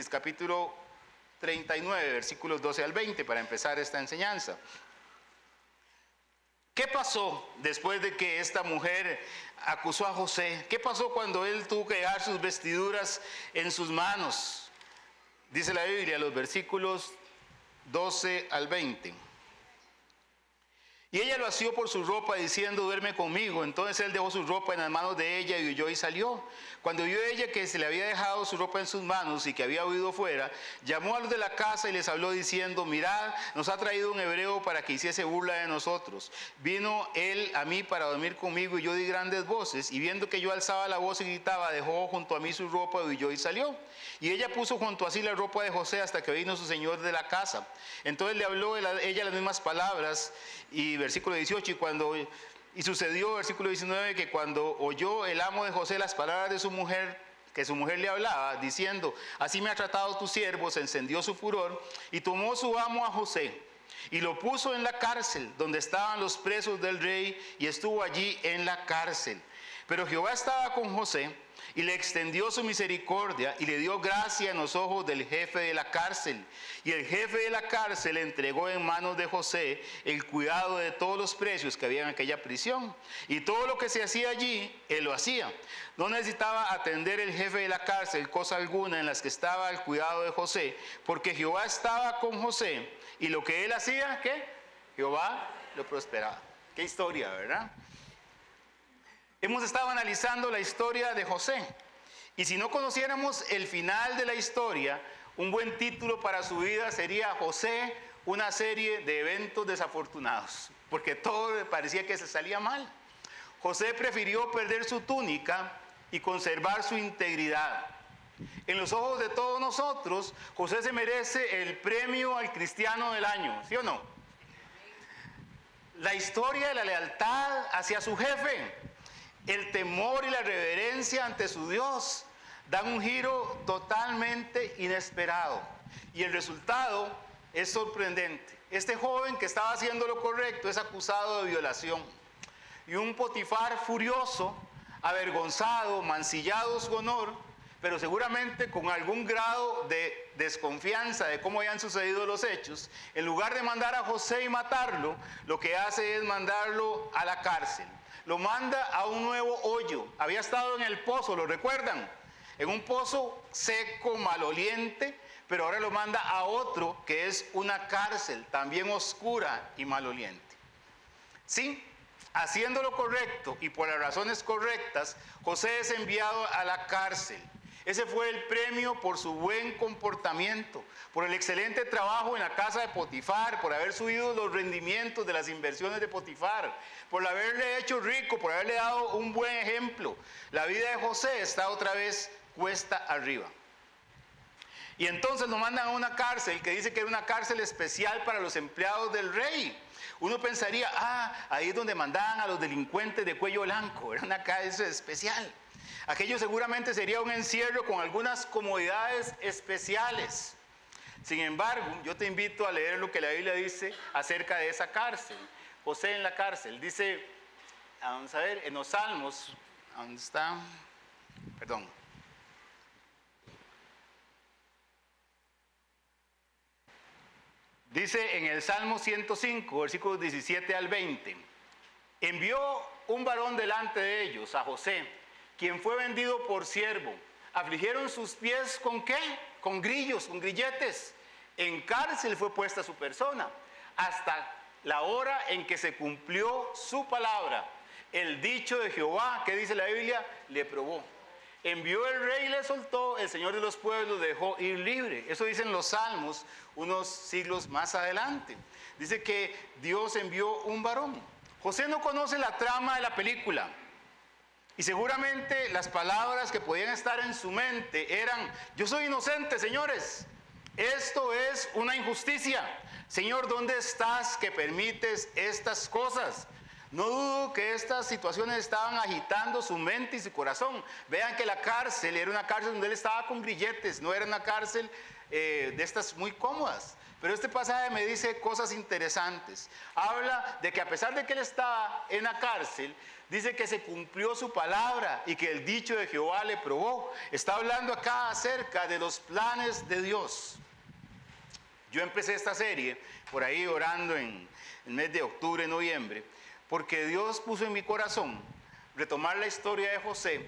Capítulo 39, versículos 12 al 20, para empezar esta enseñanza. ¿Qué pasó después de que esta mujer acusó a José? ¿Qué pasó cuando él tuvo que dejar sus vestiduras en sus manos? Dice la Biblia, los versículos 12 al 20. Y ella lo asió por su ropa diciendo, duerme conmigo. Entonces él dejó su ropa en las manos de ella y huyó y salió. Cuando vio ella que se le había dejado su ropa en sus manos y que había huido fuera, llamó a los de la casa y les habló diciendo, mirad, nos ha traído un hebreo para que hiciese burla de nosotros. Vino él a mí para dormir conmigo y yo di grandes voces. Y viendo que yo alzaba la voz y gritaba, dejó junto a mí su ropa y huyó y salió. Y ella puso junto a sí la ropa de José hasta que vino su señor de la casa. Entonces le habló ella las mismas palabras. Y versículo 18, y sucedió, versículo 19, que cuando oyó el amo de José las palabras de su mujer, que su mujer le hablaba, diciendo, así me ha tratado tu siervo, se encendió su furor, y tomó su amo a José, y lo puso en la cárcel, donde estaban los presos del rey, y estuvo allí en la cárcel. Pero Jehová estaba con José, y le extendió su misericordia y le dio gracia en los ojos del jefe de la cárcel. Y el jefe de la cárcel entregó en manos de José el cuidado de todos los presos que había en aquella prisión. Y todo lo que se hacía allí, él lo hacía. No necesitaba atender el jefe de la cárcel cosa alguna en las que estaba el cuidado de José, porque Jehová estaba con José. Y lo que él hacía, ¿qué? Jehová lo prosperaba. Qué historia, ¿verdad? Hemos estado analizando la historia de José, y si no conociéramos el final de la historia, un buen título para su vida sería José, una serie de eventos desafortunados, porque todo parecía que se salía mal. José prefirió perder su túnica y conservar su integridad. En los ojos de todos nosotros, José se merece el premio al cristiano del año, ¿sí o no? La historia de la lealtad hacia su jefe, el temor y la reverencia ante su Dios dan un giro totalmente inesperado. Y el resultado es sorprendente. Este joven que estaba haciendo lo correcto es acusado de violación. Y un Potifar furioso, avergonzado, mancillado su honor, pero seguramente con algún grado de desconfianza de cómo habían sucedido los hechos, en lugar de mandar a José y matarlo, lo que hace es mandarlo a la cárcel. Lo manda a un nuevo hoyo. Había estado en el pozo, ¿lo recuerdan? En un pozo seco, maloliente, pero ahora lo manda a otro que es una cárcel, también oscura y maloliente. Sí, haciendo lo correcto y por las razones correctas, José es enviado a la cárcel. Ese fue el premio por su buen comportamiento, por el excelente trabajo en la casa de Potifar, por haber subido los rendimientos de las inversiones de Potifar, por haberle hecho rico, por haberle dado un buen ejemplo. La vida de José está otra vez cuesta arriba. Y entonces lo mandan a una cárcel que dice que era una cárcel especial para los empleados del rey. Uno pensaría, ahí es donde mandaban a los delincuentes de cuello blanco, era una cárcel especial. Aquello seguramente sería un encierro con algunas comodidades especiales. Sin embargo, yo te invito a leer lo que la Biblia dice acerca de esa cárcel. José en la cárcel. Dice, vamos a ver, en los Salmos, ¿dónde está? Perdón. Dice en el Salmo 105, versículos 17 al 20, envió un varón delante de ellos, a José, quien fue vendido por siervo. Afligieron sus pies ¿con qué? Con grillos, con grilletes. En cárcel fue puesta su persona, hasta la hora en que se cumplió su palabra. El dicho de Jehová, ¿qué dice la Biblia? Le probó. Envió el rey y le soltó, el Señor de los pueblos dejó ir libre. Eso dicen los Salmos unos siglos más adelante. Dice que Dios envió un varón. José no conoce la trama de la película. Y seguramente las palabras que podían estar en su mente eran, yo soy inocente, señores. Esto es una injusticia. Señor, ¿dónde estás que permites estas cosas? No dudo que estas situaciones estaban agitando su mente y su corazón. Vean que la cárcel era una cárcel donde él estaba con grilletes, no era una cárcel de estas muy cómodas. Pero este pasaje me dice cosas interesantes. Habla de que a pesar de que él estaba en la cárcel, dice que se cumplió su palabra y que el dicho de Jehová le probó. Está hablando acá acerca de los planes de Dios. Yo empecé esta serie por ahí orando en el mes de octubre, noviembre, porque Dios puso en mi corazón retomar la historia de José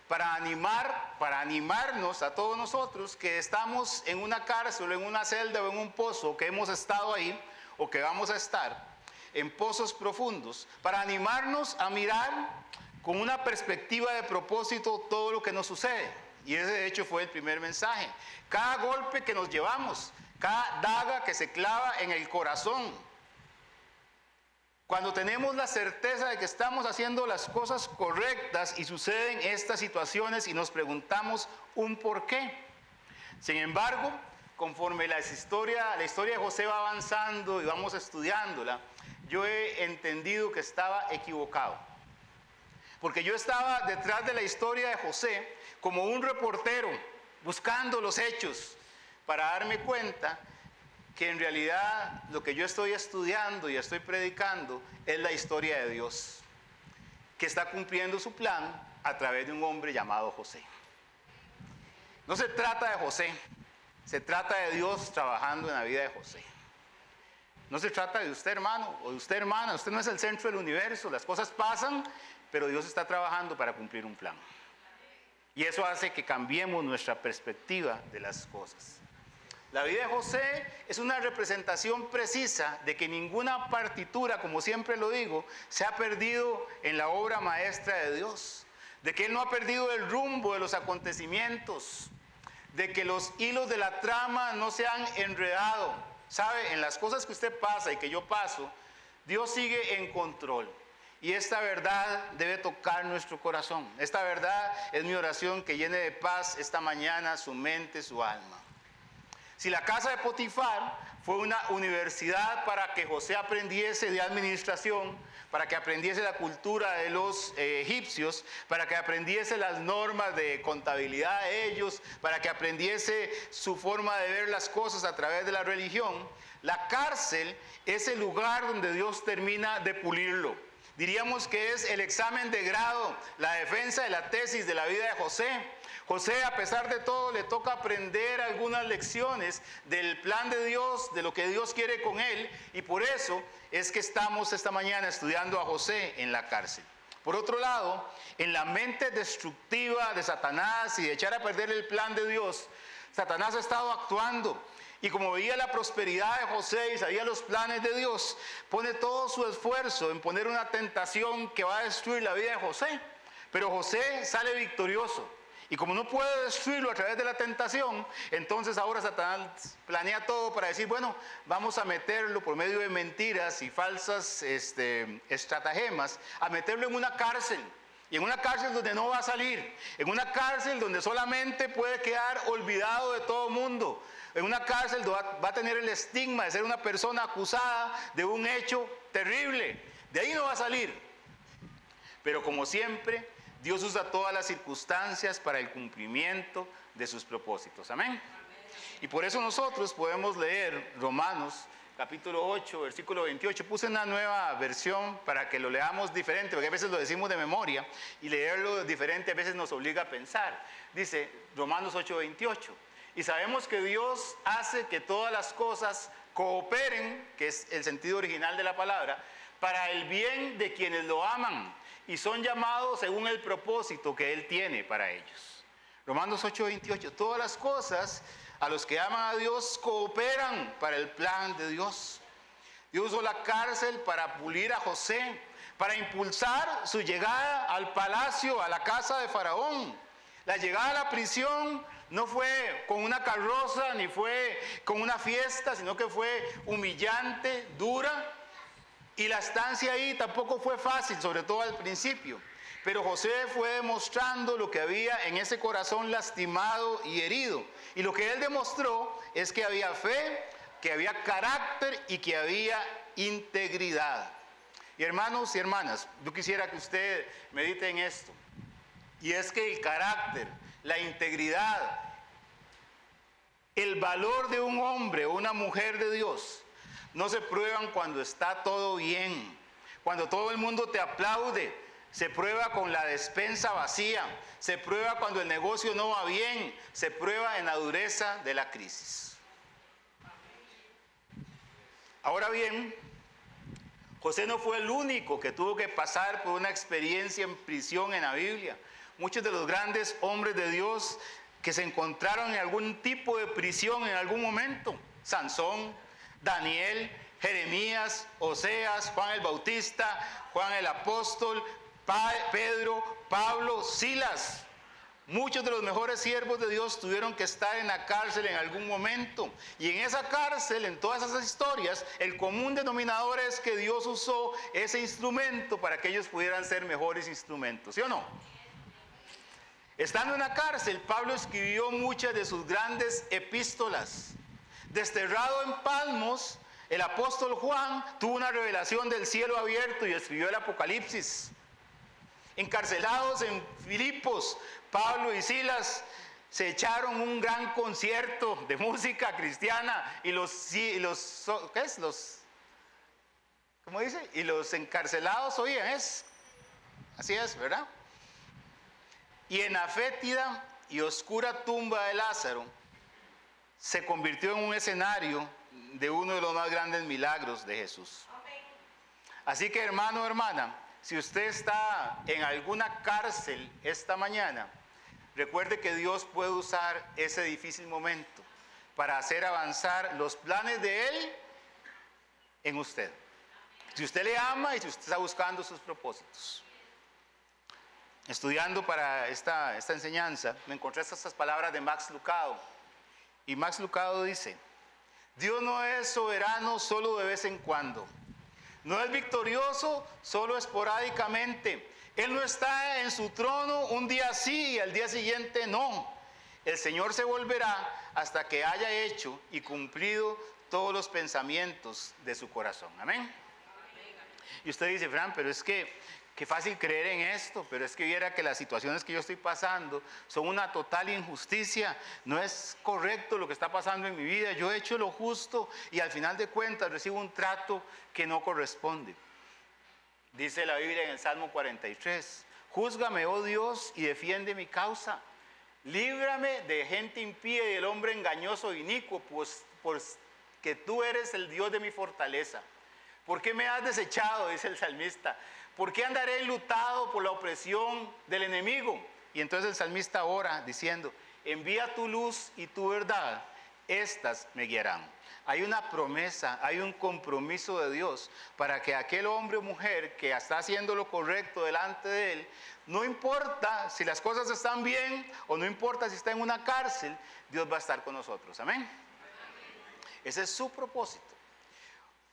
para animarnos a todos nosotros que estamos en una cárcel, en una celda o en un pozo, que hemos estado ahí o que vamos a estar en pozos profundos, para animarnos a mirar con una perspectiva de propósito todo lo que nos sucede. Y ese de hecho fue el primer mensaje. Cada golpe que nos llevamos, cada daga que se clava en el corazón, cuando tenemos la certeza de que estamos haciendo las cosas correctas y suceden estas situaciones y nos preguntamos un por qué. Sin embargo, conforme la historia de José va avanzando y vamos estudiándola, yo he entendido que estaba equivocado. Porque yo estaba detrás de la historia de José como un reportero buscando los hechos para darme cuenta que en realidad lo que yo estoy estudiando y estoy predicando es la historia de Dios, que está cumpliendo su plan a través de un hombre llamado José. No se trata de José, se trata de Dios trabajando en la vida de José. No se trata de usted, hermano, o de usted, hermana. Usted no es el centro del universo. Las cosas pasan, pero Dios está trabajando para cumplir un plan. Y eso hace que cambiemos nuestra perspectiva de las cosas. La vida de José es una representación precisa de que ninguna partitura, como siempre lo digo, se ha perdido en la obra maestra de Dios. De que Él no ha perdido el rumbo de los acontecimientos. De que los hilos de la trama no se han enredado. ¿Sabe? En las cosas que usted pasa y que yo paso, Dios sigue en control. Y esta verdad debe tocar nuestro corazón. Esta verdad es mi oración, que llene de paz esta mañana su mente, su alma. Si la casa de Potifar fue una universidad para que José aprendiese de administración, para que aprendiese la cultura de los egipcios, para que aprendiese las normas de contabilidad de ellos, para que aprendiese su forma de ver las cosas a través de la religión, la cárcel es el lugar donde Dios termina de pulirlo. Diríamos que es el examen de grado, la defensa de la tesis de la vida de José. José, a pesar de todo, le toca aprender algunas lecciones del plan de Dios, de lo que Dios quiere con él, y por eso es que estamos esta mañana estudiando a José en la cárcel. Por otro lado, en la mente destructiva de Satanás y de echar a perder el plan de Dios, Satanás ha estado actuando. Y como veía la prosperidad de José y sabía los planes de Dios, pone todo su esfuerzo en poner una tentación que va a destruir la vida de José. Pero José sale victorioso. Y como no puede destruirlo a través de la tentación, entonces ahora Satanás planea todo para decir, bueno, vamos a meterlo por medio de mentiras y falsas estratagemas, a meterlo en una cárcel. Y en una cárcel donde no va a salir. En una cárcel donde solamente puede quedar olvidado de todo mundo. En una cárcel donde va a tener el estigma de ser una persona acusada de un hecho terrible. De ahí no va a salir. Pero como siempre, Dios usa todas las circunstancias para el cumplimiento de sus propósitos. Amén. Y por eso nosotros podemos leer Romanos capítulo 8, versículo 28. Puse una nueva versión para que lo leamos diferente, porque a veces lo decimos de memoria y leerlo diferente a veces nos obliga a pensar. Dice Romanos 8, 28. Y sabemos que Dios hace que todas las cosas cooperen, que es el sentido original de la palabra, para el bien de quienes lo aman y son llamados según el propósito que Él tiene para ellos. Romanos 8, 28. Todas las cosas a los que aman a Dios cooperan para el plan de Dios. Dios usó la cárcel para pulir a José, para impulsar su llegada al palacio, a la casa de Faraón. La llegada a la prisión no fue con una carroza, ni fue con una fiesta, sino que fue humillante, dura. Y la estancia ahí tampoco fue fácil, sobre todo al principio. Pero José fue demostrando lo que había en ese corazón lastimado y herido. Y lo que él demostró es que había fe, que había carácter y que había integridad. Y hermanos y hermanas, yo quisiera que usted medite en esto. Y es que el carácter, la integridad, el valor de un hombre o una mujer de Dios no se prueban cuando está todo bien, cuando todo el mundo te aplaude. Se prueba con la despensa vacía, se prueba cuando el negocio no va bien, se prueba en la dureza de la crisis. Ahora bien, José no fue el único que tuvo que pasar por una experiencia en prisión en la Biblia. Muchos de los grandes hombres de Dios que se encontraron en algún tipo de prisión en algún momento: Sansón, Daniel, Jeremías, Oseas, Juan el Bautista, Juan el Apóstol, Pedro, Pablo, Silas. Muchos de los mejores siervos de Dios tuvieron que estar en la cárcel en algún momento. Y en esa cárcel, en todas esas historias, el común denominador es que Dios usó ese instrumento para que ellos pudieran ser mejores instrumentos, ¿sí o no? Estando en la cárcel, Pablo escribió muchas de sus grandes epístolas. Desterrado en Patmos, el apóstol Juan tuvo una revelación del cielo abierto y escribió el Apocalipsis. Encarcelados en Filipos, Pablo y Silas se echaron un gran concierto de música cristiana y ¿cómo dice? Y los encarcelados oían, así es, ¿verdad? Y en la fétida y oscura tumba de Lázaro se convirtió en un escenario de uno de los más grandes milagros de Jesús. Así que, hermano o hermana, si usted está en alguna cárcel esta mañana, recuerde que Dios puede usar ese difícil momento para hacer avanzar los planes de Él en usted. Si usted le ama y si usted está buscando sus propósitos. Estudiando para esta enseñanza, me encontré estas palabras de Max Lucado. Y Max Lucado dice: Dios no es soberano solo de vez en cuando. No es victorioso solo esporádicamente. Él no está en su trono un día sí y al día siguiente no. El Señor se volverá hasta que haya hecho y cumplido todos los pensamientos de su corazón. Amén. Y usted dice: Fran, pero es que qué fácil creer en esto, pero es que viera que las situaciones que yo estoy pasando son una total injusticia. No es correcto lo que está pasando en mi vida. Yo he hecho lo justo y al final de cuentas recibo un trato que no corresponde. Dice la Biblia en el Salmo 43: Júzgame, oh Dios, y defiende mi causa. Líbrame de gente impía y del hombre engañoso e inicuo, pues que tú eres el Dios de mi fortaleza. ¿Por qué me has desechado?, dice el salmista. ¿Por qué andaré enlutado por la opresión del enemigo? Y entonces el salmista ora diciendo: envía tu luz y tu verdad, estas me guiarán. Hay una promesa, hay un compromiso de Dios para que aquel hombre o mujer que está haciendo lo correcto delante de Él, no importa si las cosas están bien o no importa si está en una cárcel, Dios va a estar con nosotros. Amén. Ese es su propósito.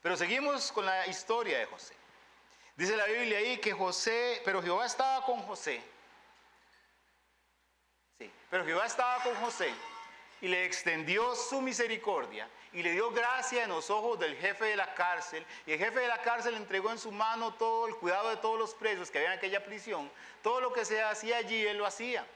Pero seguimos con la historia de José. Dice la Biblia ahí que pero Jehová estaba con José. Sí, pero Jehová estaba con José y le extendió su misericordia y le dio gracia en los ojos del jefe de la cárcel. Y el jefe de la cárcel entregó en su mano todo el cuidado de todos los presos que había en aquella prisión. Todo lo que se hacía allí, él lo hacía.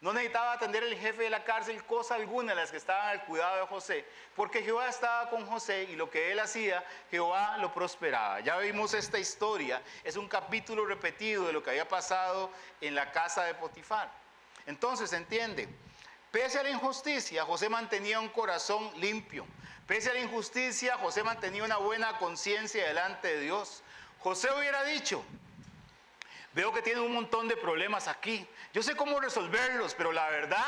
No necesitaba atender el jefe de la cárcel cosa alguna de las que estaban al cuidado de José, porque Jehová estaba con José y lo que él hacía, Jehová lo prosperaba. Ya vimos esta historia, es un capítulo repetido de lo que había pasado en la casa de Potifar. Entonces, entiende, pese a la injusticia, José mantenía un corazón limpio. Pese a la injusticia, José mantenía una buena conciencia delante de Dios. José hubiera dicho: veo que tienen un montón de problemas aquí. Yo sé cómo resolverlos, pero la verdad,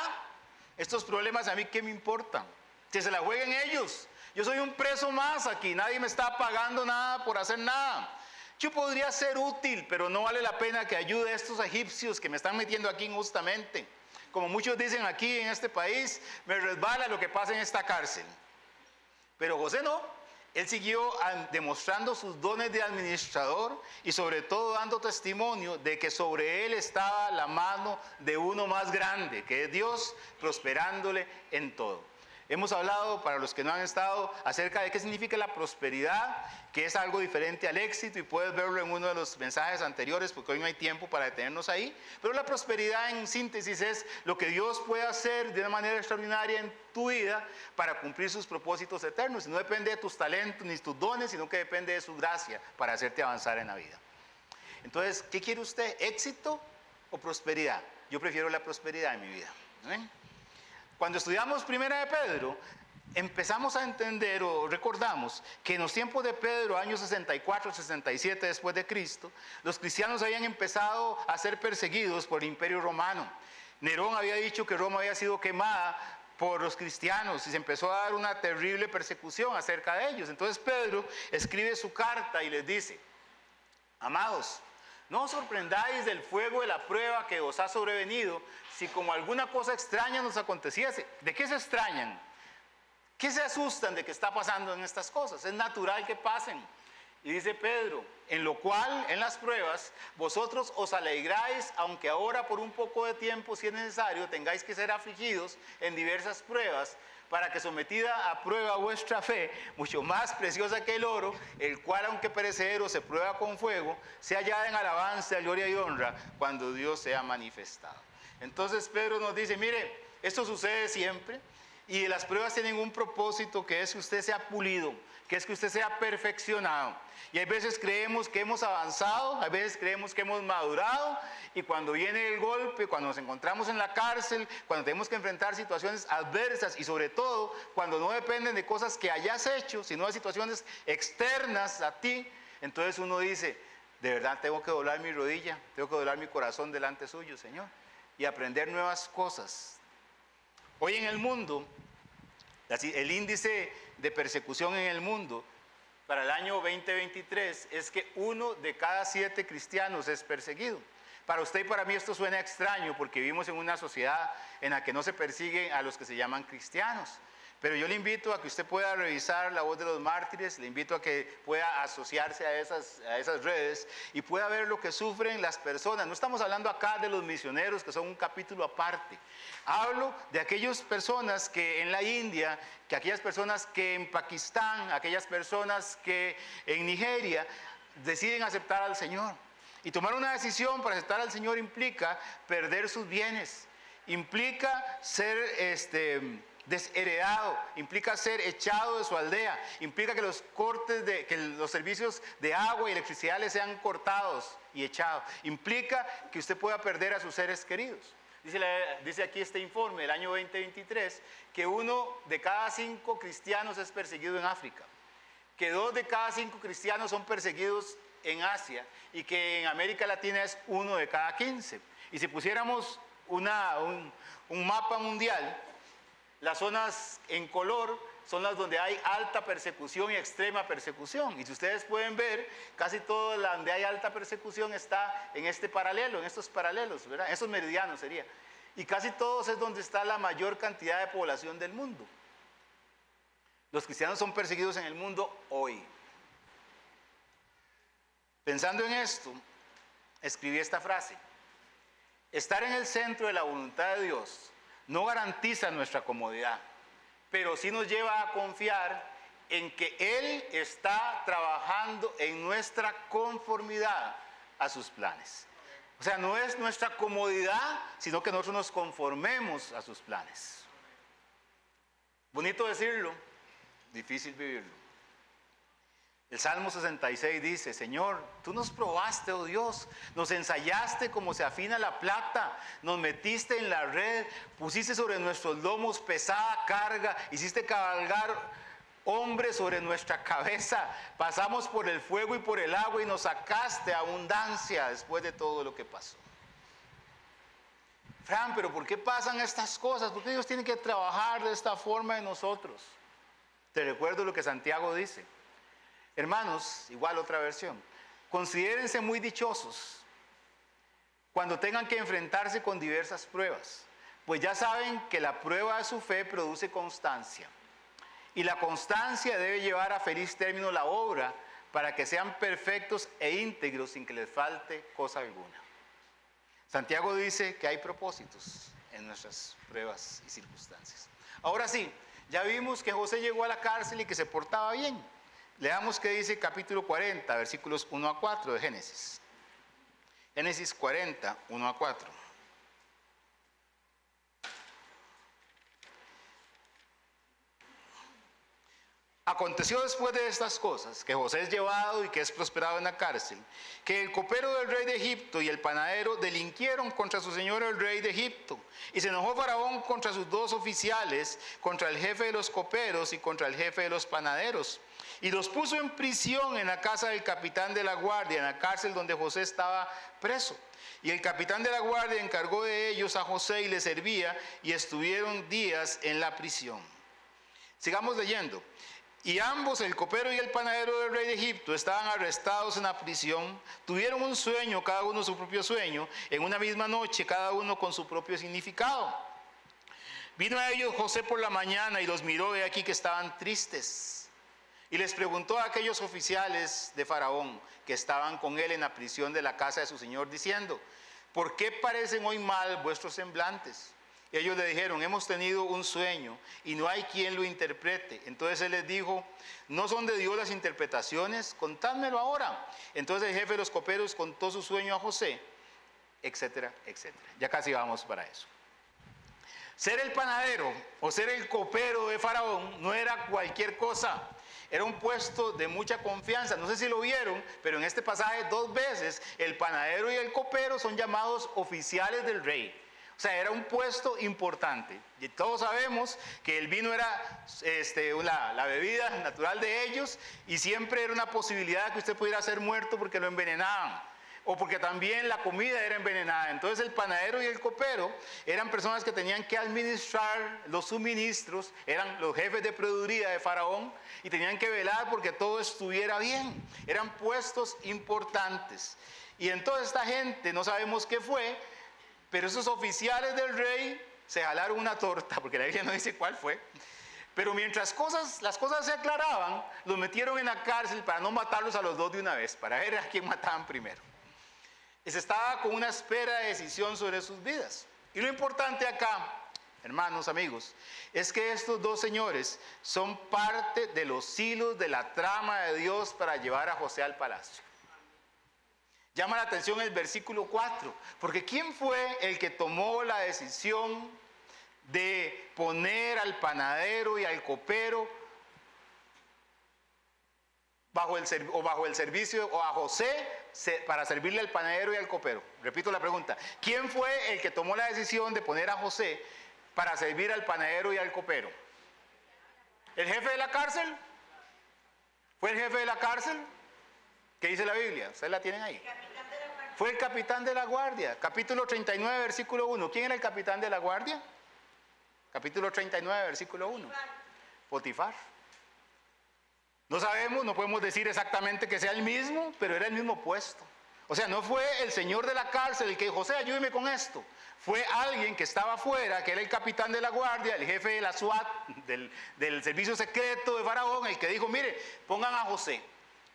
estos problemas a mí ¿qué me importan? Que se la jueguen ellos. Yo soy un preso más aquí, nadie me está pagando nada por hacer nada. Yo podría ser útil, pero no vale la pena que ayude a estos egipcios que me están metiendo aquí injustamente. Como muchos dicen aquí en este país, me resbala lo que pasa en esta cárcel. Pero José no. Él siguió demostrando sus dones de administrador y sobre todo dando testimonio de que sobre él estaba la mano de uno más grande, que es Dios, prosperándole en todo. Hemos hablado, para los que no han estado, acerca de qué significa la prosperidad, que es algo diferente al éxito, y puedes verlo en uno de los mensajes anteriores, porque hoy no hay tiempo para detenernos ahí. Pero la prosperidad, en síntesis, es lo que Dios puede hacer de una manera extraordinaria en tu vida para cumplir sus propósitos eternos. Y no depende de tus talentos ni tus dones, sino que depende de su gracia para hacerte avanzar en la vida. Entonces, ¿qué quiere usted? ¿Éxito o prosperidad? Yo prefiero la prosperidad en mi vida. ¿Ven? Cuando estudiamos Primera de Pedro, empezamos a entender o recordamos que en los tiempos de Pedro, años 64, 67 después de Cristo, los cristianos habían empezado a ser perseguidos por el Imperio Romano. Nerón había dicho que Roma había sido quemada por los cristianos y se empezó a dar una terrible persecución acerca de ellos. Entonces Pedro escribe su carta y les dice: amados, no os sorprendáis del fuego de la prueba que os ha sobrevenido, si como alguna cosa extraña nos aconteciese. ¿De qué se extrañan? ¿Qué se asustan de que está pasando en estas cosas? Es natural que pasen. Y dice Pedro: en lo cual, en las pruebas, vosotros os alegráis, aunque ahora por un poco de tiempo, si es necesario, tengáis que ser afligidos en diversas pruebas, para que sometida a prueba vuestra fe, mucho más preciosa que el oro, el cual aunque perecedero se prueba con fuego, sea hallada en alabanza, gloria y honra, cuando Dios sea manifestado. Entonces Pedro nos dice: mire, esto sucede siempre, y las pruebas tienen un propósito, que es que usted sea pulido, que es que usted sea perfeccionado. Y hay veces creemos que hemos avanzado, hay veces creemos que hemos madurado, y cuando viene el golpe, cuando nos encontramos en la cárcel, cuando tenemos que enfrentar situaciones adversas, y sobre todo cuando no dependen de cosas que hayas hecho, sino de situaciones externas a ti, entonces uno dice: de verdad tengo que doblar mi rodilla, tengo que doblar mi corazón delante suyo, Señor, y aprender nuevas cosas. Hoy en el mundo, el índice de persecución en el mundo para el año 2023 es que 1 de cada 7 cristianos es perseguido. Para usted y para mí esto suena extraño, porque vivimos en una sociedad en la que no se persigue a los que se llaman cristianos. Pero yo le invito a que usted pueda revisar La Voz de los Mártires, le invito a que pueda asociarse a esas redes y pueda ver lo que sufren las personas. No estamos hablando acá de los misioneros, que son un capítulo aparte. Hablo de aquellas personas que en la India, que aquellas personas que en Pakistán, aquellas personas que en Nigeria deciden aceptar al Señor. Y tomar una decisión para aceptar al Señor implica perder sus bienes, implica ser desheredado, implica ser echado de su aldea, implica que los servicios de agua y electricidad le sean cortados y echados, implica que usted pueda perder a sus seres queridos. Dice aquí este informe del año 2023 que 1 de cada 5 cristianos es perseguido en África, que 2 de cada 5 cristianos son perseguidos en Asia, y que en América Latina es 1 de cada 15. Y si pusiéramos un mapa mundial, las zonas en color son las donde hay alta persecución y extrema persecución. Y si ustedes pueden ver, casi todo donde hay alta persecución está en este paralelo, en estos paralelos, ¿verdad? Esos meridianos sería. Y casi todos es donde está la mayor cantidad de población del mundo. Los cristianos son perseguidos en el mundo hoy. Pensando en esto, escribí esta frase: estar en el centro de la voluntad de Dios no garantiza nuestra comodidad, pero sí nos lleva a confiar en que Él está trabajando en nuestra conformidad a sus planes. O sea, no es nuestra comodidad, sino que nosotros nos conformemos a sus planes. Bonito decirlo, difícil vivirlo. El Salmo 66 dice: Señor, tú nos probaste, oh Dios, nos ensayaste como se afina la plata, nos metiste en la red, pusiste sobre nuestros lomos pesada carga, hiciste cabalgar hombres sobre nuestra cabeza, pasamos por el fuego y por el agua y nos sacaste abundancia después de todo lo que pasó. Fran, pero ¿por qué pasan estas cosas? ¿Por qué Dios tiene que trabajar de esta forma en nosotros? Te recuerdo lo que Santiago dice. Hermanos, igual otra versión, considérense muy dichosos cuando tengan que enfrentarse con diversas pruebas, pues ya saben que la prueba de su fe produce constancia, y la constancia debe llevar a feliz término la obra, para que sean perfectos e íntegros sin que les falte cosa alguna. Santiago dice que hay propósitos en nuestras pruebas y circunstancias. Ahora sí, Ya vimos que José llegó a la cárcel y que se portaba bien. Leamos qué dice capítulo 40, versículos 1 a 4 de Génesis. Génesis 40, 1 a 4. Aconteció después de estas cosas, que José es llevado y que es prosperado en la cárcel, que el copero del rey de Egipto y el panadero delinquieron contra su señor el rey de Egipto. Y se enojó Faraón contra sus dos oficiales, contra el jefe de los coperos y contra el jefe de los panaderos. Y los puso en prisión en la casa del capitán de la guardia, en la cárcel donde José estaba preso. Y el capitán de la guardia encargó de ellos a José y le servía, y estuvieron días en la prisión. Sigamos leyendo. Y ambos, el copero y el panadero del rey de Egipto, estaban arrestados en la prisión. Tuvieron un sueño, cada uno su propio sueño, en una misma noche, cada uno con su propio significado. Vino a ellos José por la mañana y los miró, y aquí que estaban tristes. Y les preguntó a aquellos oficiales de Faraón que estaban con él en la prisión de la casa de su señor, diciendo: ¿por qué parecen hoy mal vuestros semblantes? Y ellos le dijeron: hemos tenido un sueño y no hay quien lo interprete. Entonces él les dijo: ¿no son de Dios las interpretaciones? Contádmelo ahora. Entonces el jefe de los coperos contó su sueño a José, etcétera, etcétera. Ya casi vamos para eso. Ser el panadero o ser el copero de Faraón no era cualquier cosa. Era un puesto de mucha confianza. No sé si lo vieron, pero en este pasaje 2 veces el panadero y el copero son llamados oficiales del rey. O sea, era un puesto importante. Y todos sabemos que el vino era la bebida natural de ellos, y siempre era una posibilidad que usted pudiera ser muerto porque lo envenenaban, o porque también la comida era envenenada. Entonces el panadero y el copero eran personas que tenían que administrar los suministros, eran los jefes de proveeduría de Faraón, y tenían que velar porque todo estuviera bien. Eran puestos importantes. Y entonces esta gente, no sabemos qué fue, pero esos oficiales del rey se jalaron una torta, porque la Biblia no dice cuál fue. Pero mientras las cosas se aclaraban, los metieron en la cárcel para no matarlos a los dos de una vez, para ver a quién mataban primero. Y se estaba con una espera de decisión sobre sus vidas. Y lo importante acá, hermanos, amigos, es que estos dos señores son parte de los hilos de la trama de Dios para llevar a José al palacio. Llama la atención el versículo 4, porque ¿quién fue el que tomó la decisión de poner al panadero y al copero bajo el servicio, o a José para servirle al panadero y al copero? Repito la pregunta: ¿quién fue el que tomó la decisión de poner a José para servir al panadero y al copero? ¿El jefe de la cárcel? ¿Fue el jefe de la cárcel? ¿Qué dice la Biblia? ¿Ustedes la tienen ahí? Fue el capitán de la guardia. Capítulo 39, versículo 1. ¿Quién era el capitán de la guardia? Capítulo 39, versículo 1. Potifar. No sabemos, no podemos decir exactamente que sea el mismo, pero era el mismo puesto. O sea, no fue el señor de la cárcel el que dijo: José, ayúdeme con esto. Fue alguien que estaba afuera, que era el capitán de la guardia, el jefe de la SWAT, del servicio secreto de Faraón, el que dijo: mire, pongan a José.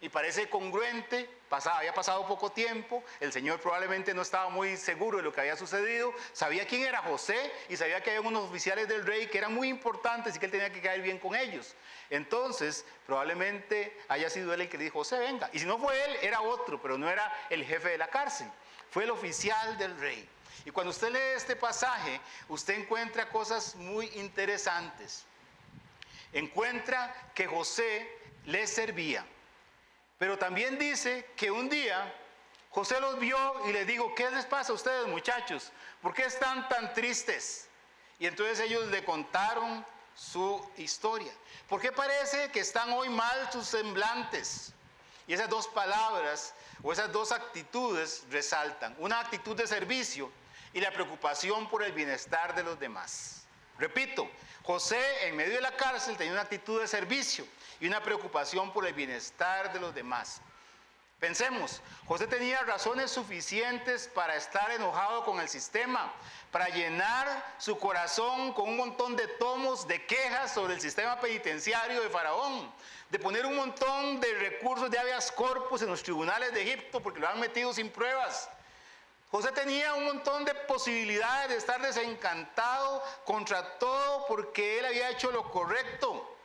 Y parece congruente, había pasado poco tiempo, el Señor probablemente no estaba muy seguro de lo que había sucedido, sabía quién era José y sabía que había unos oficiales del rey que eran muy importantes y que él tenía que caer bien con ellos. Entonces, probablemente haya sido él el que le dijo: José, venga. Y si no fue él, era otro, pero no era el jefe de la cárcel, fue el oficial del rey. Y cuando usted lee este pasaje, usted encuentra cosas muy interesantes. Encuentra que José les servía. Pero también dice que un día José los vio y les dijo: ¿qué les pasa a ustedes, muchachos? ¿Por qué están tan tristes? Y entonces ellos le contaron su historia. ¿Por qué parece que están hoy mal sus semblantes? Y esas dos palabras o esas dos actitudes resaltan: una actitud de servicio y la preocupación por el bienestar de los demás. Repito, José en medio de la cárcel tenía una actitud de servicio y una preocupación por el bienestar de los demás. Pensemos, José tenía razones suficientes para estar enojado con el sistema, para llenar su corazón con un montón de tomos de quejas sobre el sistema penitenciario de Faraón, de poner un montón de recursos de habeas corpus en los tribunales de Egipto porque lo han metido sin pruebas. José tenía un montón de posibilidades de estar desencantado contra todo porque él había hecho lo correcto.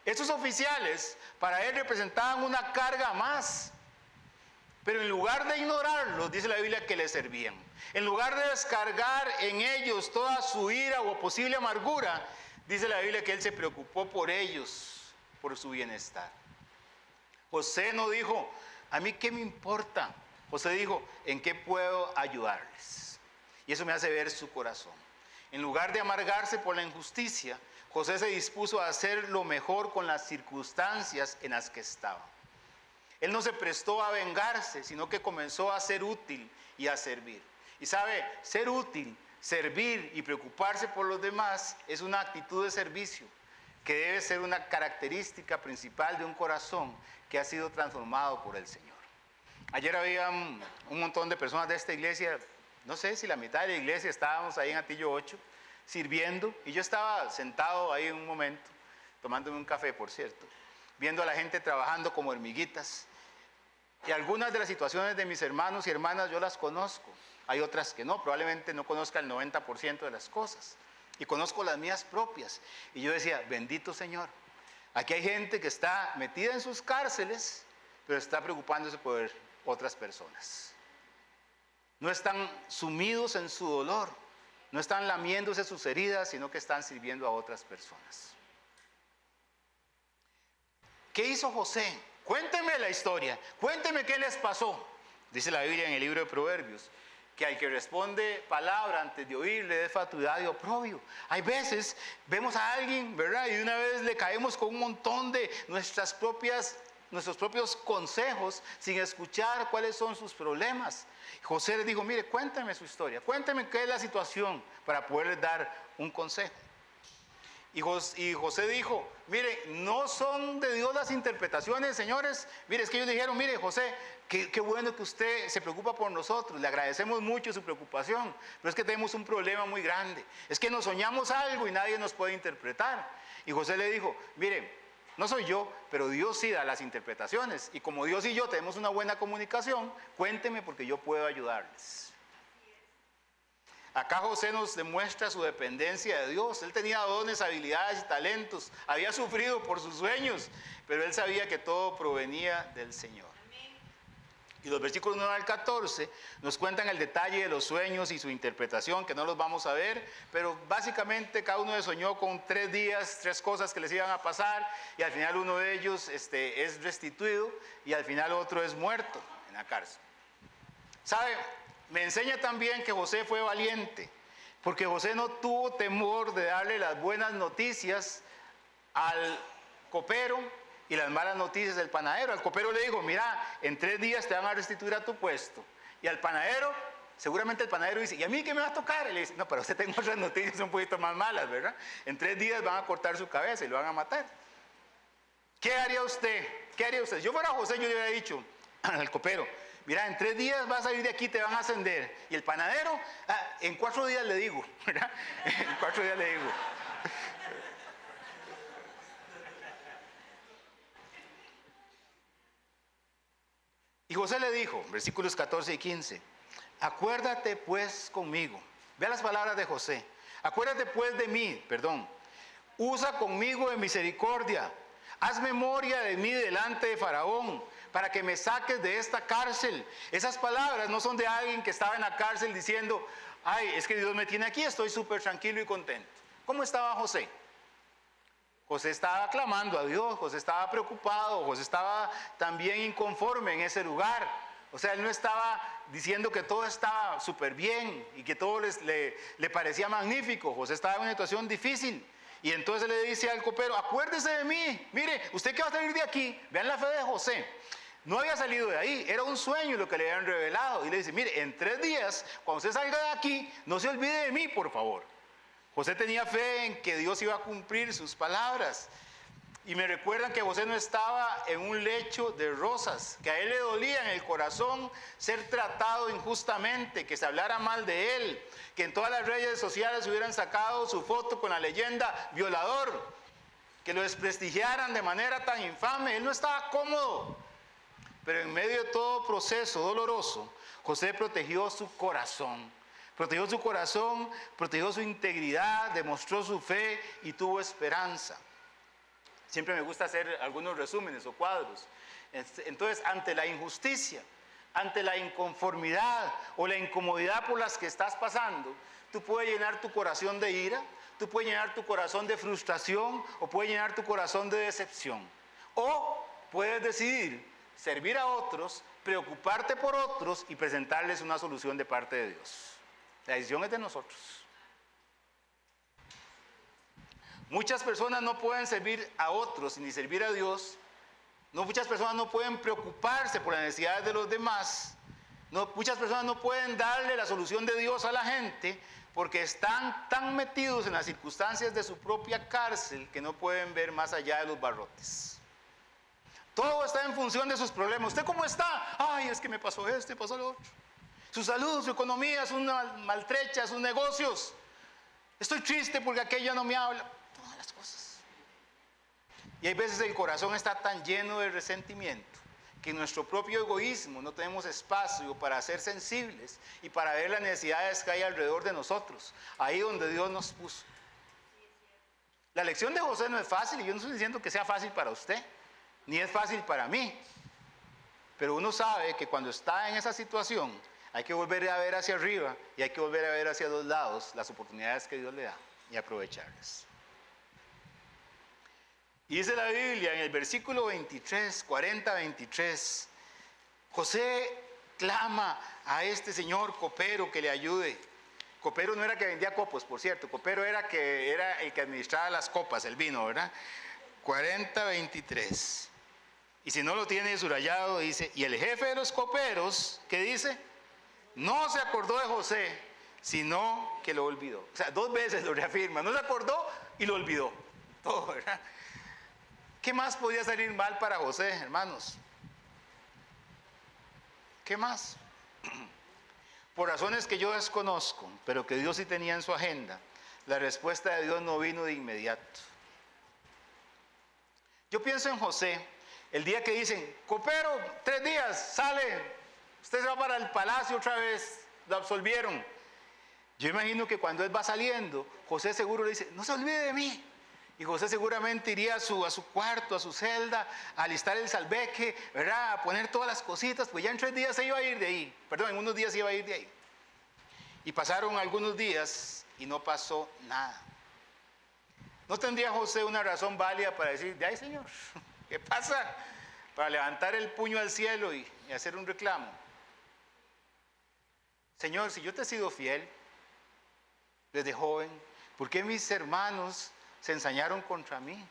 Estos oficiales para él representaban una carga más. Pero en lugar de ignorarlos, dice la Biblia que le servían. En lugar de descargar en ellos toda su ira o posible amargura, dice la Biblia que él se preocupó por ellos, por su bienestar. José no dijo, ¿a mí qué me importa? José dijo, ¿en qué puedo ayudarles? Y eso me hace ver su corazón. En lugar de amargarse por la injusticia, José se dispuso a hacer lo mejor con las circunstancias en las que estaba. Él no se prestó a vengarse, sino que comenzó a ser útil y a servir. Y sabe, ser útil, servir y preocuparse por los demás es una actitud de servicio que debe ser una característica principal de un corazón que ha sido transformado por el Señor. Ayer había un montón de personas de esta iglesia, no sé si la mitad de la iglesia, estábamos ahí en Atillo 8, sirviendo, y yo estaba sentado ahí en un momento, tomándome un café, por cierto, viendo a la gente trabajando como hormiguitas. Y algunas de las situaciones de mis hermanos y hermanas yo las conozco, hay otras que no, probablemente no conozca el 90% de las cosas, y conozco las mías propias. Y yo decía, bendito Señor, aquí hay gente que está metida en sus cárceles, pero está preocupándose por otras personas. No están sumidos en su dolor, no están lamiéndose sus heridas, sino que están sirviendo a otras personas. ¿Qué hizo José? Cuénteme la historia, cuénteme qué les pasó. Dice la Biblia en el libro de Proverbios, que al que responde palabra antes de oír le dé fatuidad y oprobio. Hay veces vemos a alguien, ¿verdad? Y de una vez le caemos con un montón de nuestros propios consejos sin escuchar cuáles son sus problemas. José le dijo, mire, cuéntame su historia, cuéntame qué es la situación para poderles dar un consejo. Y José dijo, mire, no son de Dios las interpretaciones, señores. Mire, es que ellos dijeron, mire, José, qué bueno que usted se preocupa por nosotros, le agradecemos mucho su preocupación, pero es que tenemos un problema muy grande. Es que nos soñamos algo y nadie nos puede interpretar. Y José le dijo, mire, no soy yo, pero Dios sí da las interpretaciones. Y como Dios y yo tenemos una buena comunicación, cuénteme porque yo puedo ayudarles. Acá José nos demuestra su dependencia de Dios. Él tenía dones, habilidades y talentos. Había sufrido por sus sueños, pero él sabía que todo provenía del Señor. Y los versículos 9 al 14 nos cuentan el detalle de los sueños y su interpretación, que no los vamos a ver, pero básicamente cada uno soñó con 3 días, 3 cosas que les iban a pasar, y al final uno de ellos es restituido, y al final otro es muerto en la cárcel. ¿Sabe? Me enseña también que José fue valiente, porque José no tuvo temor de darle las buenas noticias al copero y las malas noticias del panadero. Al copero le dijo, mira, en 3 días te van a restituir a tu puesto. Y al panadero, seguramente el panadero dice, ¿y a mí qué me va a tocar? Y le dice, no, pero usted tengo otras noticias un poquito más malas, ¿verdad? En 3 días van a cortar su cabeza y lo van a matar. ¿Qué haría usted? ¿Qué haría usted? Yo fuera José, yo le hubiera dicho al copero, mira, en 3 días vas a salir de aquí, te van a ascender. Y el panadero, en 4 días le digo, ¿verdad? En 4 días le digo. Y José le dijo, versículos 14 y 15, acuérdate pues conmigo. Vea las palabras de José. Acuérdate pues de mí, usa conmigo de misericordia. Haz memoria de mí delante de Faraón, para que me saques de esta cárcel. Esas palabras no son de alguien que estaba en la cárcel diciendo, ay, es que Dios me tiene aquí, estoy súper tranquilo y contento. ¿Cómo estaba José? José estaba clamando a Dios, José estaba preocupado, José estaba también inconforme en ese lugar. O sea, él no estaba diciendo que todo estaba súper bien y que todo le parecía magnífico. José estaba en una situación difícil. Y entonces le dice al copero, acuérdese de mí, mire, usted que va a salir de aquí, vean la fe de José. No había salido de ahí, era un sueño lo que le habían revelado. Y le dice, mire, en 3 días, cuando usted salga de aquí, no se olvide de mí, por favor. José tenía fe en que Dios iba a cumplir sus palabras. Y me recuerdan que José no estaba en un lecho de rosas, que a él le dolía en el corazón ser tratado injustamente, que se hablara mal de él, que en todas las redes sociales hubieran sacado su foto con la leyenda violador, que lo desprestigiaran de manera tan infame. Él no estaba cómodo. Pero en medio de todo proceso doloroso, José protegió su corazón. Protegió su corazón, protegió su integridad, demostró su fe y tuvo esperanza. Siempre me gusta hacer algunos resúmenes o cuadros. Entonces, ante la injusticia, ante la inconformidad o la incomodidad por las que estás pasando, tú puedes llenar tu corazón de ira, tú puedes llenar tu corazón de frustración o puedes llenar tu corazón de decepción. O puedes decidir servir a otros, preocuparte por otros y presentarles una solución de parte de Dios. La decisión es de nosotros. Muchas personas no pueden servir a otros ni servir a Dios. Muchas personas no pueden preocuparse por las necesidades de los demás. Muchas personas no pueden darle la solución de Dios a la gente porque están tan metidos en las circunstancias de su propia cárcel que no pueden ver más allá de los barrotes. Todo está en función de sus problemas. ¿Usted cómo está? Ay, es que me pasó esto, me pasó lo otro. Su salud, su economía, sus maltrechas, sus negocios. Estoy triste porque aquella no me habla. Todas las cosas. Y hay veces el corazón está tan lleno de resentimiento que en nuestro propio egoísmo no tenemos espacio para ser sensibles y para ver las necesidades que hay alrededor de nosotros. Ahí donde Dios nos puso. La lección de José no es fácil y yo no estoy diciendo que sea fácil para usted, ni es fácil para mí. Pero uno sabe que cuando está en esa situación hay que volver a ver hacia arriba y hay que volver a ver hacia los lados las oportunidades que Dios le da y aprovecharlas. Y dice la Biblia en el versículo 23, 40-23, José clama a este señor copero que le ayude. Copero no era que vendía copos, por cierto, copero era el que administraba las copas, el vino, ¿verdad? 40-23. Y si no lo tiene subrayado, dice, y el jefe de los coperos, ¿qué dice? No se acordó de José, sino que lo olvidó. O sea, 2 veces lo reafirma. No se acordó y lo olvidó. Todo, ¿verdad? ¿Qué más podía salir mal para José, hermanos? ¿Qué más? Por razones que yo desconozco, pero que Dios sí tenía en su agenda, la respuesta de Dios no vino de inmediato. Yo pienso en José, el día que dicen, copero, 3 días, sale. Usted se va para el palacio otra vez, lo absolvieron. Yo imagino que cuando él va saliendo, José seguro le dice, no se olvide de mí. Y José seguramente iría a su cuarto, a su celda, a alistar el salveque, ¿verdad? A poner todas las cositas, pues ya en 3 días se iba a ir de ahí. Perdón, en unos días se iba a ir de ahí. Y pasaron algunos días y no pasó nada. ¿No tendría José una razón válida para decir, de ahí señor, ¿qué pasa? Para levantar el puño al cielo y hacer un reclamo. Señor, si yo te he sido fiel desde joven, ¿por qué mis hermanos se ensañaron contra mí?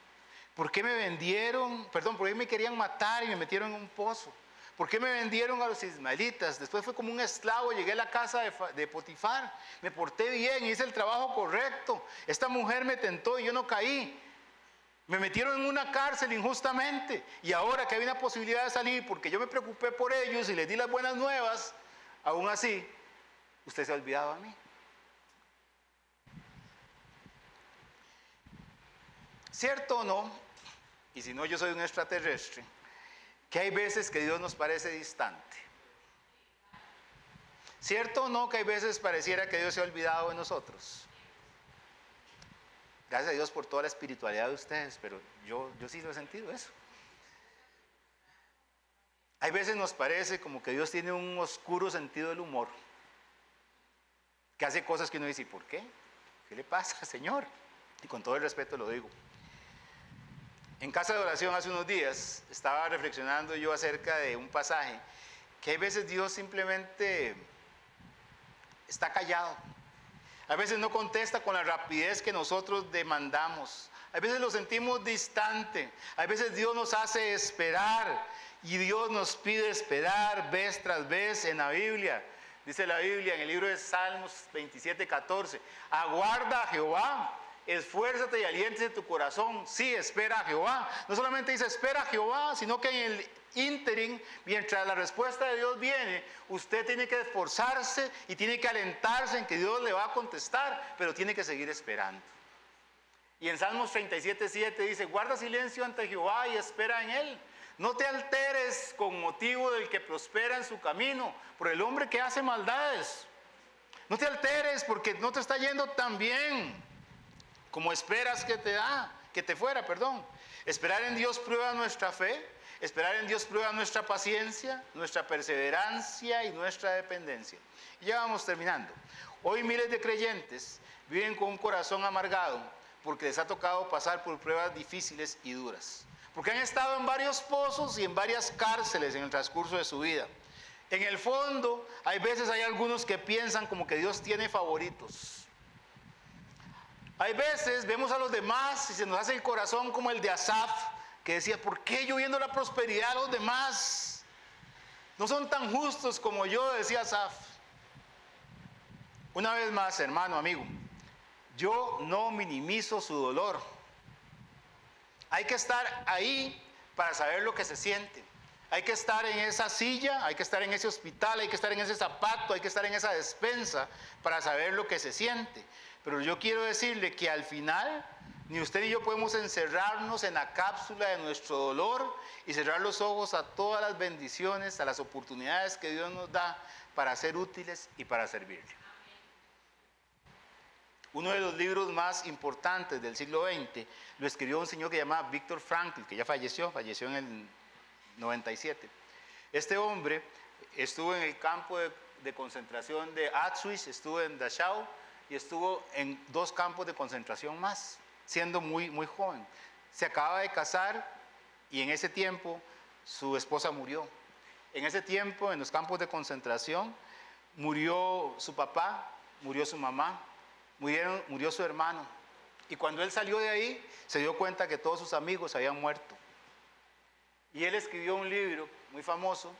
¿Por qué me vendieron? Perdón, ¿por qué me querían matar y me metieron en un pozo? ¿Por qué me vendieron a los ismaelitas? Después fue como un esclavo, llegué a la casa de Potifar, me porté bien, hice el trabajo correcto. Esta mujer me tentó y yo no caí. Me metieron en una cárcel injustamente y ahora que hay una posibilidad de salir porque yo me preocupé por ellos y les di las buenas nuevas, aún así, usted se ha olvidado de mí. ¿Cierto o no? Y si no, yo soy un extraterrestre, que hay veces que Dios nos parece distante. ¿Cierto o no que hay veces pareciera que Dios se ha olvidado de nosotros? Gracias a Dios por toda la espiritualidad de ustedes, pero yo sí lo he sentido eso. Hay veces nos parece como que Dios tiene un oscuro sentido del humor, que hace cosas que uno dice, ¿por qué? ¿Qué le pasa, Señor? Y con todo el respeto lo digo. En casa de oración hace unos días estaba reflexionando yo acerca de un pasaje que hay veces Dios simplemente está callado. A veces no contesta con la rapidez que nosotros demandamos. A veces lo sentimos distante. A veces Dios nos hace esperar y Dios nos pide esperar vez tras vez en la Biblia. Dice la Biblia en el libro de Salmos 27:14, aguarda a Jehová, esfuérzate y aliéntese tu corazón. Sí, espera a Jehová. No solamente dice espera a Jehová, sino que en el ínterin, mientras la respuesta de Dios viene, usted tiene que esforzarse y tiene que alentarse en que Dios le va a contestar, pero tiene que seguir esperando. Y en Salmos 37:7 dice, guarda silencio ante Jehová y espera en Él. No te alteres con motivo del que prospera en su camino, por el hombre que hace maldades. No te alteres porque no te está yendo tan bien como esperas que te fuera, perdón. Esperar en Dios prueba nuestra fe, esperar en Dios prueba nuestra paciencia, nuestra perseverancia y nuestra dependencia. Y ya vamos terminando. Hoy miles de creyentes viven con un corazón amargado porque les ha tocado pasar por pruebas difíciles y duras. Porque han estado en varios pozos y en varias cárceles en el transcurso de su vida. En el fondo, hay veces hay algunos que piensan como que Dios tiene favoritos. Hay veces vemos a los demás y se nos hace el corazón como el de Asaf, que decía, ¿por qué yo viendo la prosperidad de los demás? No son tan justos como yo, decía Asaf. Una vez más, hermano, amigo, yo no minimizo su dolor. Hay que estar ahí para saber lo que se siente. Hay que estar en esa silla, hay que estar en ese hospital, hay que estar en ese zapato, hay que estar en esa despensa para saber lo que se siente. Pero yo quiero decirle que al final, ni usted ni yo podemos encerrarnos en la cápsula de nuestro dolor y cerrar los ojos a todas las bendiciones, a las oportunidades que Dios nos da para ser útiles y para servirle. Uno de los libros más importantes del siglo XX lo escribió un señor que se llama Viktor Frankl, que ya falleció en el 97. Este hombre estuvo en el campo de concentración de Auschwitz, estuvo en Dachau y estuvo en 2 campos de concentración más, siendo muy, muy joven. Se acaba de casar y en ese tiempo su esposa murió. En ese tiempo, en los campos de concentración, murió su papá, murió su mamá, murió su hermano. Y cuando él salió de ahí, se dio cuenta que todos sus amigos habían muerto. Y él escribió un libro muy famoso.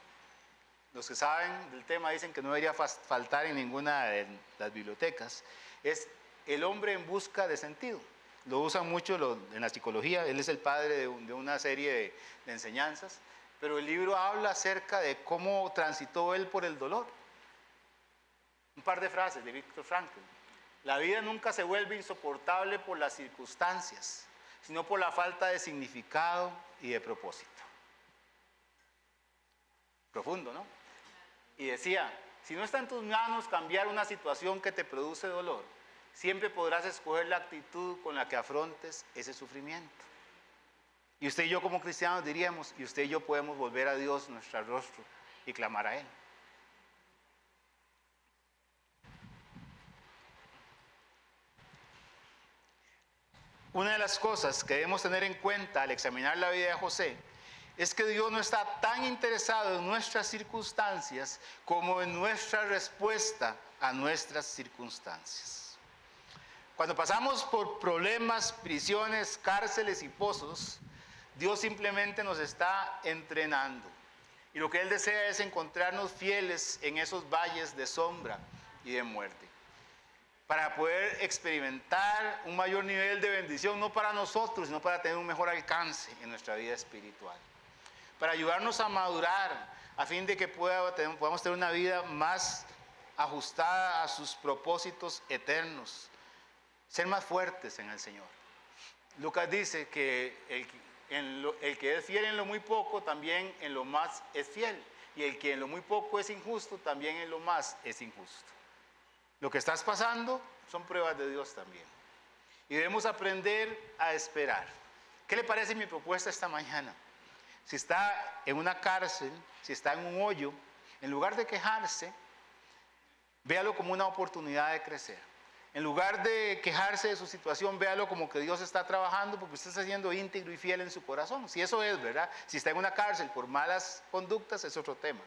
Los que saben del tema dicen que no debería faltar en ninguna de las bibliotecas. Es El hombre en busca de sentido. Lo usan mucho en la psicología. Él es el padre de una serie de enseñanzas. Pero el libro habla acerca de cómo transitó él por el dolor. Un par de frases de Viktor Frankl. La vida nunca se vuelve insoportable por las circunstancias, sino por la falta de significado y de propósito. Profundo, ¿no? Y decía, si no está en tus manos cambiar una situación que te produce dolor, siempre podrás escoger la actitud con la que afrontes ese sufrimiento. Y usted y yo como cristianos diríamos, y usted y yo podemos volver a Dios nuestro rostro y clamar a Él. Una de las cosas que debemos tener en cuenta al examinar la vida de José es que Dios no está tan interesado en nuestras circunstancias como en nuestra respuesta a nuestras circunstancias. Cuando pasamos por problemas, prisiones, cárceles y pozos, Dios simplemente nos está entrenando. Y lo que Él desea es encontrarnos fieles en esos valles de sombra y de muerte, para poder experimentar un mayor nivel de bendición, no para nosotros, sino para tener un mejor alcance en nuestra vida espiritual. Para ayudarnos a madurar, a fin de que podamos tener una vida más ajustada a sus propósitos eternos, ser más fuertes en el Señor. Lucas dice que el que es fiel en lo muy poco, también en lo más es fiel. Y el que en lo muy poco es injusto, también en lo más es injusto. Lo que estás pasando son pruebas de Dios también. Y debemos aprender a esperar. ¿Qué le parece mi propuesta esta mañana? Si está en una cárcel, si está en un hoyo, en lugar de quejarse, véalo como una oportunidad de crecer. En lugar de quejarse de su situación, véalo como que Dios está trabajando porque usted está siendo íntegro y fiel en su corazón. Si eso es, ¿verdad? Si está en una cárcel por malas conductas, es otro tema.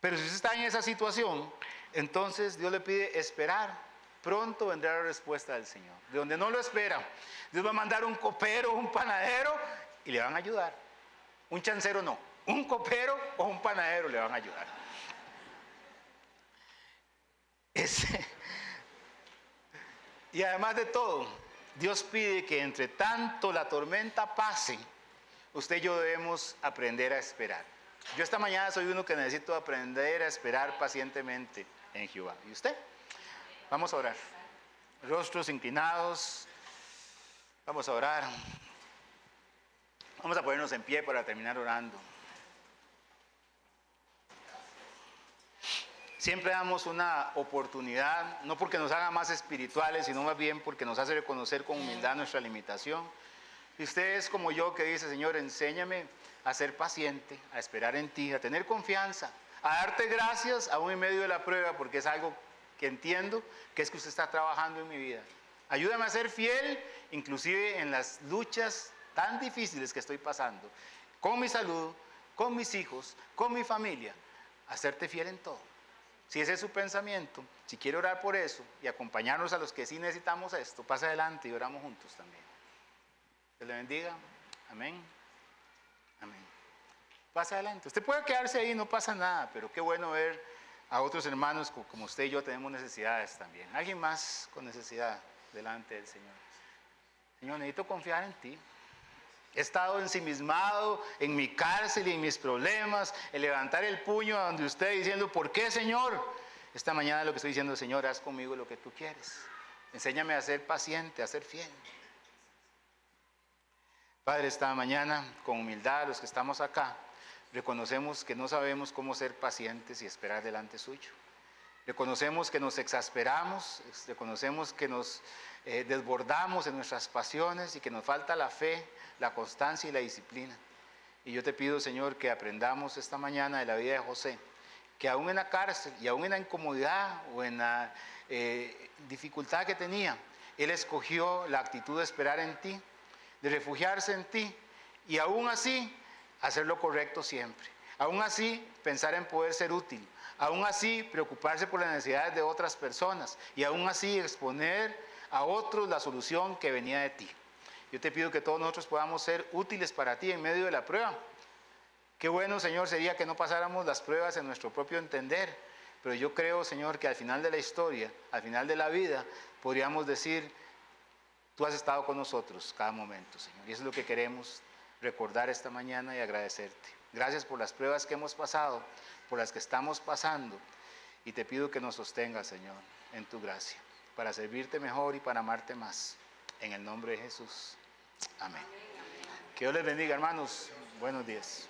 Pero si usted está en esa situación, entonces Dios le pide esperar. Pronto vendrá la respuesta del Señor. De donde no lo espera, Dios va a mandar un copero, un panadero y le van a ayudar. Un chancero no, un copero o un panadero le van a ayudar. Y además de todo, Dios pide que entre tanto la tormenta pase, usted y yo debemos aprender a esperar. Yo esta mañana soy uno que necesito aprender a esperar pacientemente en Jehová. ¿Y usted? Vamos a orar. Rostros inclinados. Vamos a orar. Vamos a ponernos en pie para terminar orando. Siempre damos una oportunidad, no porque nos haga más espirituales, sino más bien porque nos hace reconocer con humildad nuestra limitación. Si usted es como yo que dice, Señor, enséñame a ser paciente, a esperar en ti, a tener confianza, a darte gracias aún en medio de la prueba, porque es algo que entiendo que es que usted está trabajando en mi vida. Ayúdame a ser fiel, inclusive en las luchas tan difíciles que estoy pasando, con mi salud, con mis hijos, con mi familia, a serte fiel en todo. Si ese es su pensamiento, si quiere orar por eso y acompañarnos a los que sí necesitamos esto, pase adelante y oramos juntos también. Dios le bendiga. Amén. Amén. Pase adelante. Usted puede quedarse ahí, no pasa nada, pero qué bueno ver a otros hermanos como usted y yo tenemos necesidades también. Alguien más con necesidad delante del Señor. Señor, necesito confiar en ti. He estado ensimismado en mi cárcel y en mis problemas, el levantar el puño a donde usted diciendo, ¿por qué, Señor? Esta mañana lo que estoy diciendo, Señor, haz conmigo lo que tú quieres. Enséñame a ser paciente, a ser fiel. Padre, esta mañana, con humildad, los que estamos acá, reconocemos que no sabemos cómo ser pacientes y esperar delante suyo. Reconocemos que nos exasperamos, reconocemos que nos desbordamos en nuestras pasiones y que nos falta la fe, la constancia y la disciplina. Y yo te pido, Señor, que aprendamos esta mañana de la vida de José, que aún en la cárcel y aún en la incomodidad o en la dificultad que tenía, él escogió la actitud de esperar en ti, de refugiarse en ti y aún así hacer lo correcto siempre. Aún así pensar en poder ser útil. Aún así preocuparse por las necesidades de otras personas y aún así exponer a otros la solución que venía de ti. Yo te pido que todos nosotros podamos ser útiles para ti en medio de la prueba. Qué bueno, Señor, sería que no pasáramos las pruebas en nuestro propio entender, pero yo creo, Señor, que al final de la historia, al final de la vida, podríamos decir, tú has estado con nosotros cada momento, Señor. Y eso es lo que queremos recordar esta mañana y agradecerte. Gracias por las pruebas que hemos pasado, por las que estamos pasando. Y te pido que nos sostengas, Señor, en tu gracia, para servirte mejor y para amarte más. En el nombre de Jesús. Amén. Que Dios les bendiga, hermanos. Buenos días.